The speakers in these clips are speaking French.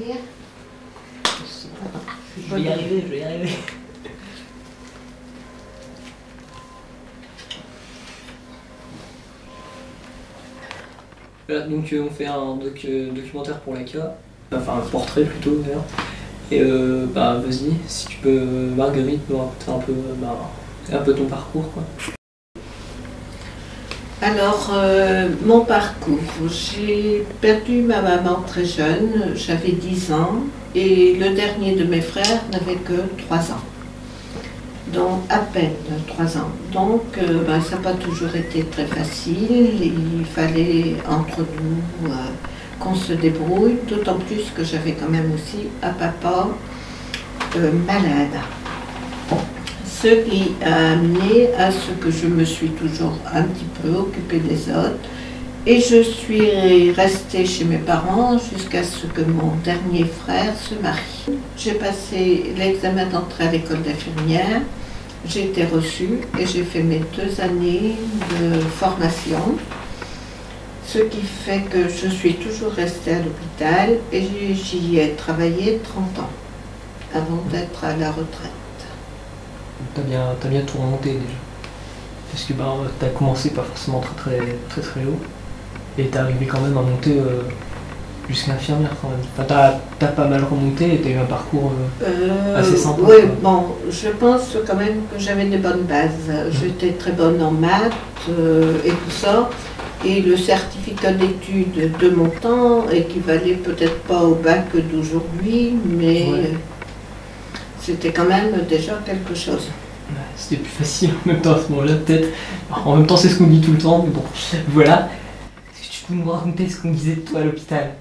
venir. Je vais y arriver, je vais y arriver. Voilà, donc on fait un documentaire pour l'ACA, enfin un portrait plutôt d'ailleurs. Et bah vas-y, si tu peux, Marguerite, nous raconter un peu ton parcours quoi. Alors, mon parcours, j'ai perdu ma maman très jeune, j'avais 10 ans, et le dernier de mes frères n'avait que 3 ans. Donc, à peine 3 ans. Donc, ça n'a pas toujours été très facile, il fallait entre nous qu'on se débrouille, d'autant plus que j'avais quand même aussi un papa malade. Ce qui a amené à ce que je me suis toujours un petit peu occupée des autres. Et je suis restée chez mes parents jusqu'à ce que mon dernier frère se marie. J'ai passé l'examen d'entrée à l'école d'infirmière, j'ai été reçue et j'ai fait mes 2 années de formation. Ce qui fait que je suis toujours restée à l'hôpital et j'y ai travaillé 30 ans avant d'être à la retraite. T'as bien tout remonté déjà. Parce que t'as commencé pas forcément très haut. Et t'es arrivé quand même à monter jusqu'à infirmière quand même. Enfin, t'as pas mal remonté et t'as eu un parcours assez sympa. Oui, bon, je pense quand même que j'avais des bonnes bases. J'étais très bonne en maths et tout ça. Et le certificat d'études de mon temps équivalait peut-être pas au bac d'aujourd'hui, mais c'était quand même déjà quelque chose. C'était plus facile en même temps à ce moment-là, peut-être. En même temps, c'est ce qu'on dit tout le temps, mais bon, voilà. Est-ce que tu peux nous raconter ce qu'on disait de toi à l'hôpital?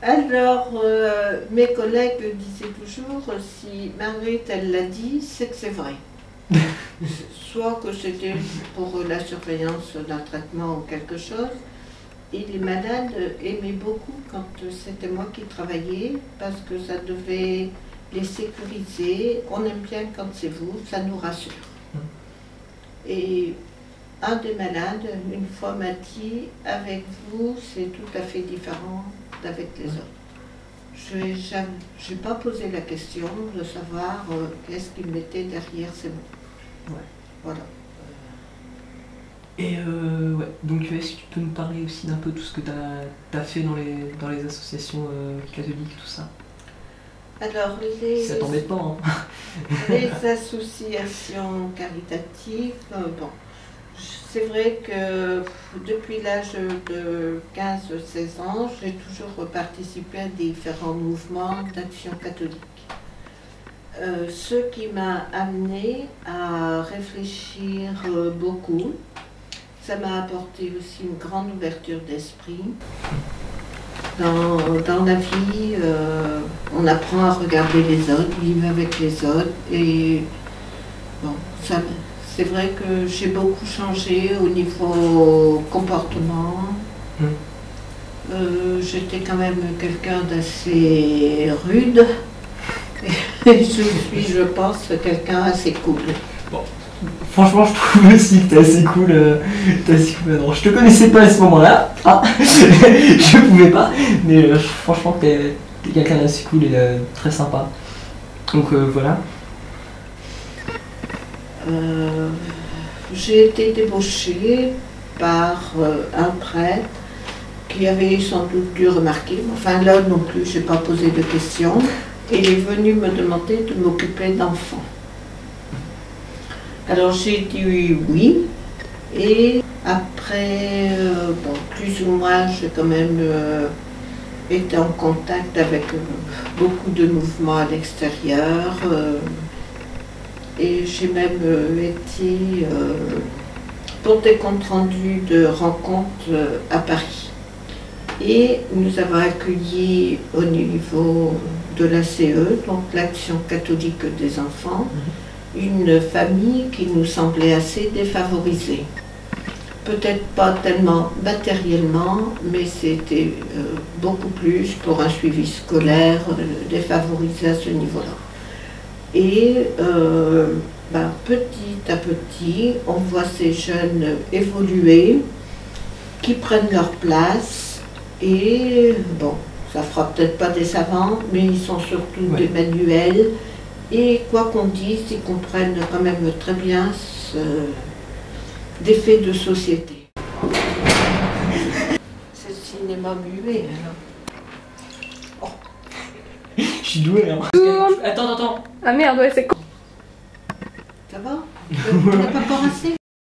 Alors, mes collègues disaient toujours, si Marguerite elle l'a dit, c'est que c'est vrai. Soit que c'était pour la surveillance d'un traitement ou quelque chose. Et les malades aimaient beaucoup quand c'était moi qui travaillais, parce que ça devait les sécuriser. On aime bien quand c'est vous, ça nous rassure. Et un des malades, une fois m'a dit, avec vous, c'est tout à fait différent d'avec les autres. Je n'ai pas posé la question de savoir qu'est-ce qu'ils mettaient derrière ces mots. Ouais. Voilà. Et ouais, donc est-ce que tu peux nous parler aussi d'un peu tout ce que tu as fait dans les associations catholiques, tout ça? Alors, ça t'embête pas, hein? Les associations caritatives, bon, c'est vrai que depuis l'âge de 15-16 ans, j'ai toujours participé à différents mouvements d'action catholique. Ce qui m'a amené à réfléchir beaucoup. Ça m'a apporté aussi une grande ouverture d'esprit. Dans la vie, on apprend à regarder les autres, vivre avec les autres. Et bon, c'est vrai que j'ai beaucoup changé au niveau comportement. J'étais quand même quelqu'un d'assez rude. Et je suis, je pense, quelqu'un assez cool. Bon. Franchement, je trouve aussi que t'es assez cool. Non, je te connaissais pas à ce moment-là. Ah, je pouvais pas. Mais franchement, t'es quelqu'un d'assez cool et très sympa. Donc voilà. J'ai été débauchée par un prêtre qui avait sans doute dû remarquer. Enfin là non plus, je n'ai pas posé de questions. Il est venu me demander de m'occuper d'enfants. Alors j'ai dit oui, et après, bon, plus ou moins, j'ai quand même été en contact avec beaucoup de mouvements à l'extérieur, et j'ai même été pour des comptes rendus de rencontres à Paris. Et nous avons accueilli au niveau de l'ACE, donc l'Action catholique des enfants, une famille qui nous semblait assez défavorisée. Peut-être pas tellement matériellement, mais c'était beaucoup plus pour un suivi scolaire défavorisé à ce niveau-là. Et petit à petit, on voit ces jeunes évoluer, qui prennent leur place Et bon, ça fera peut-être pas des savants, mais ils sont surtout Ouais. des manuels. Et quoi qu'on dise, ils comprennent quand même très bien des faits de société. C'est le cinéma muet, alors. Je suis doué, hein. Tourne. Attends. Ah merde, ouais, c'est con. Ça va? On n'a pas encore assez?